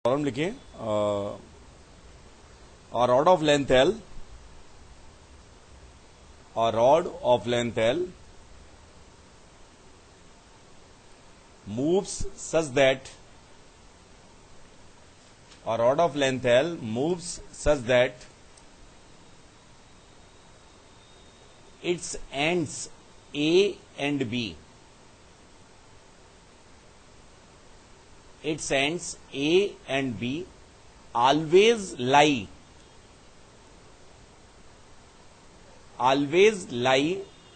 Problem लिखिए rod of length L, a rod of length L moves such that a rod of length L moves such that its ends A and B, its ends A and B always lie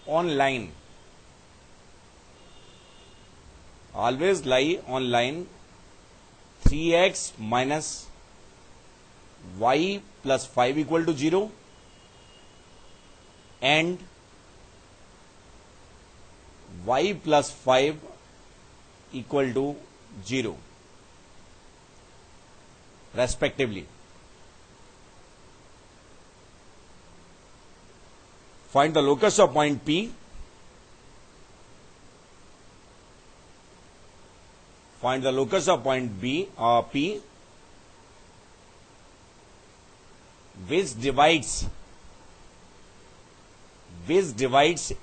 on line, always lie on line 3x minus y plus 5 equal to 0 and y plus 5 equal to 0 respectively. Find the locus of point P. Find the locus of point P, which divides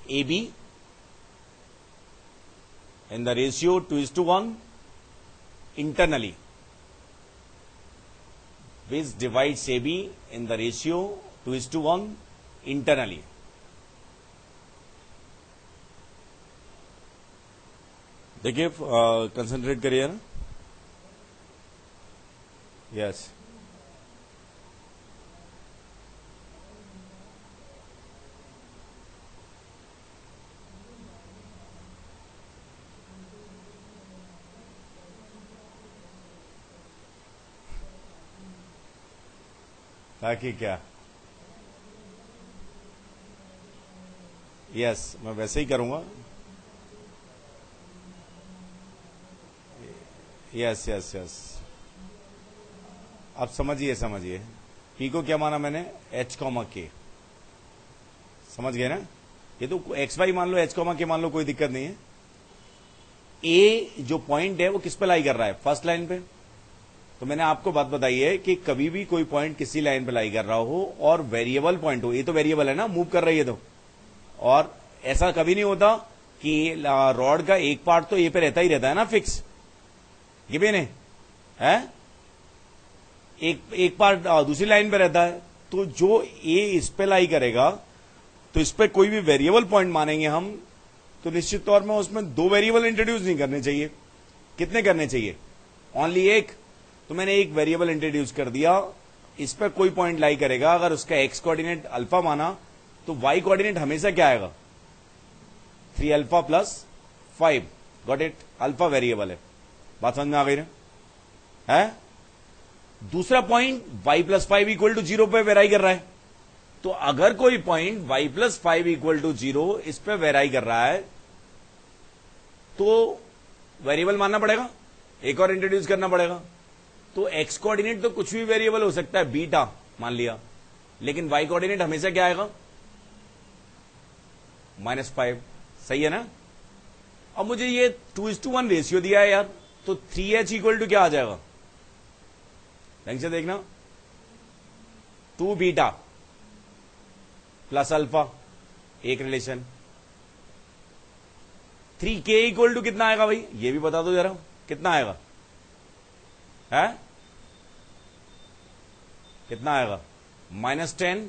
AB in the ratio 2:1 internally. Which divides AB in the ratio 2:1 internally. देखिए concentrate करिए ना. Yes ताकि क्या. Yes मैं वैसे ही करूंगा. Yes yes yes अब समझिए पी को क्या माना मैंने एच कॉमा के. समझ गए ना. ये तो एक्स वाई मान लो, एच कॉमा के मान लो, कोई दिक्कत नहीं है. ए जो पॉइंट है वो किस पे लाई कर रहा है, फर्स्ट लाइन पे. तो मैंने आपको बात बताई है कि कभी भी कोई पॉइंट किसी लाइन पे लाई कर रहा हो और वेरिएबल पॉइंट हो, ये तो वेरिएबल है ना, मूव कर रही है तो. और ऐसा कभी नहीं होता कि रॉड का एक पार्ट तो ए पे रहता ही रहता है ना फिक्स. ये भी नहीं है, एक पार्ट दूसरी लाइन पे रहता है. तो जो ए इस पे लाई करेगा तो इस पे कोई भी वेरिएबल पॉइंट मानेंगे हम, तो निश्चित तौर में उसमें दो वेरिएबल इंट्रोड्यूस नहीं करने चाहिए. कितने करने चाहिए, ओनली एक. तो मैंने एक वेरिएबल इंट्रोड्यूस कर दिया. इस पे कोई पॉइंट लाई करेगा, अगर उसका एक्स कोऑर्डिनेट अल्फा माना तो वाई कोऑर्डिनेट हमेशा क्या आएगा, 3 alpha plus 5. Got it. Alpha variable है. बात समझ में आ गई ना. है दूसरा point y plus 5 equal to 0 पे वेराई कर रहा है. तो अगर कोई point y plus 5 equal to 0 इस पे वेराई कर रहा है तो वेरिएबल मानना पड़ेगा, एक और इंट्रोड्यूस करना पड़ेगा. तो x कोऑर्डिनेट तो कुछ भी वेरिएबल हो सकता है, बीटा मान लिया, लेकिन y कोऑर्डिनेट हमेशा क्या आएगा, -5. सही है ना. अब मुझे ये 2:1 रेशियो दिया है यार, तो 3h इक्वल टू क्या आ जाएगा, ढंग से देखना, 2 बीटा प्लस अल्फा, एक रिलेशन. 3k इक्वल टू कितना आएगा भाई, ये भी बता दो जरा, कितना आएगा है, कितना आएगा, -10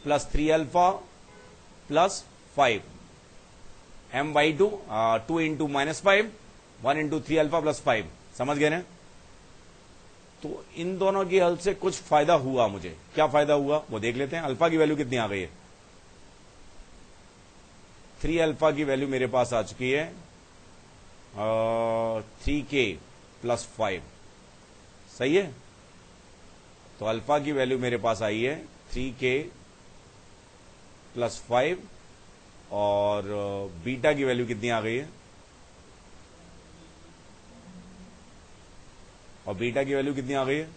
plus 3 alpha plus 5 m/2 2 into -5 1 into 3 alpha plus 5. समझ गए ना. तो इन दोनों की हेल्प से कुछ फायदा हुआ मुझे. क्या फायदा हुआ वो देख लेते हैं. अल्फा की वैल्यू कितनी आ गई है, 3 अल्फा की वैल्यू मेरे पास आ चुकी है 3k प्लस 5. सही है. तो अल्फा की वैल्यू मेरे पास आई है 3k प्लस 5 और बीटा की वैल्यू कितनी आ गई है, और बीटा की वैल्यू कितनी आ गई है,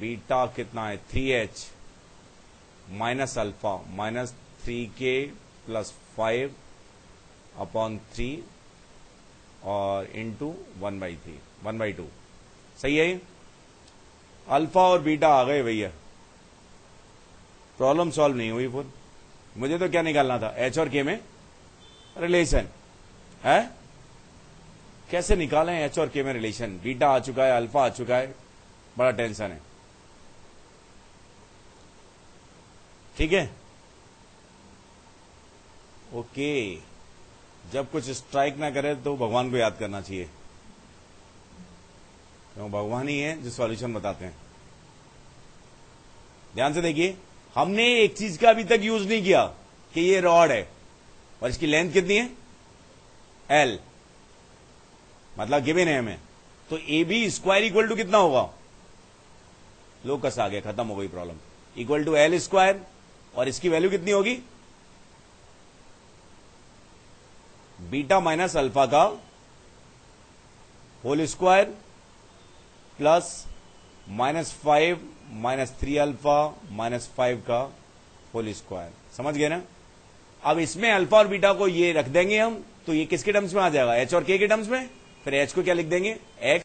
बीटा कितना है 3h minus alpha minus 3k plus 5 upon 3 और इंटू 1/3 1/2 सही है ये? अल्फा और बीटा आ गए भैया, प्रॉब्लम सॉल्व नहीं हुई। फिर मुझे तो क्या निकालना था, एच और के में रिलेशन है, कैसे निकालें एच और के में रिलेशन? बीटा आ चुका है, अल्फा आ चुका है, बड़ा टेंशन है। ठीक है, ओके। जब कुछ स्ट्राइक ना करे तो भगवान को याद करना चाहिए, क्यों भगवान ही है जो सॉल्यूशन बताते हैं। ध्यान से देखिए, हमने एक चीज का अभी तक यूज नहीं किया कि ये रॉड है और इसकी लेंथ कितनी है, एल, मतलब गिवन है हमें। तो A B square equal to कितना होगा, लोकस आ गया, खत्म हो गई problem, equal to L square, और इसकी वैल्यू कितनी होगी, बीटा माइनस अल्फा का होल स्क्वायर प्लस -5 -3 अल्फा -5 का होल स्क्वायर। समझ गए ना? अब इसमें अल्फा और बीटा को ये रख देंगे हम, तो ये किसके टर्म्स में आ जाएगा, एच और के टर्म्स में। फिर एच को क्या लिख देंगे, एक्स